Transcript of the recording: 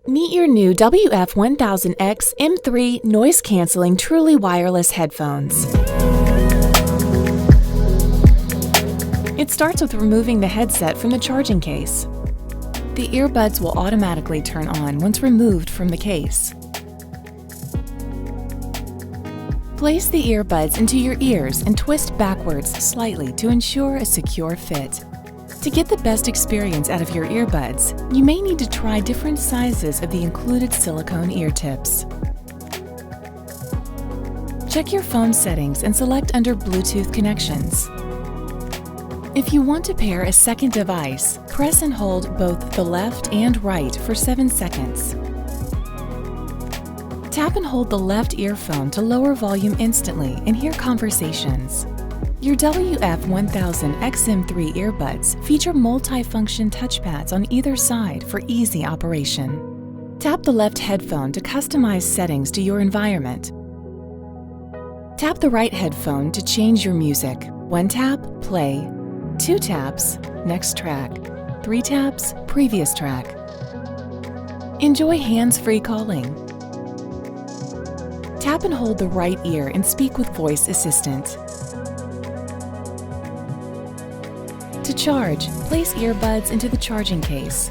Meet your new WF-1000XM3 noise-canceling truly wireless headphones. It starts with removing the headset from the charging case. The earbuds will automatically turn on once removed from the case. Place the earbuds into your ears and twist backwards slightly to ensure a secure fit. To get the best experience out of your earbuds, you may need to try different sizes of the included silicone ear tips. Check your phone settings and select under Bluetooth connections. If you want to pair a second device, press and hold both the left and right for 7 seconds. Tap and hold the left earphone to lower volume instantly and hear conversations. Your WF-1000XM3 earbuds feature multi-function touchpads on either side for easy operation. Tap the left headphone to customize settings to your environment. Tap the right headphone to change your music. 1 tap, play. 2 taps, next track. 3 taps, previous track. Enjoy hands-free calling. Tap and hold the right ear and speak with voice assistant. To charge, place earbuds into the charging case.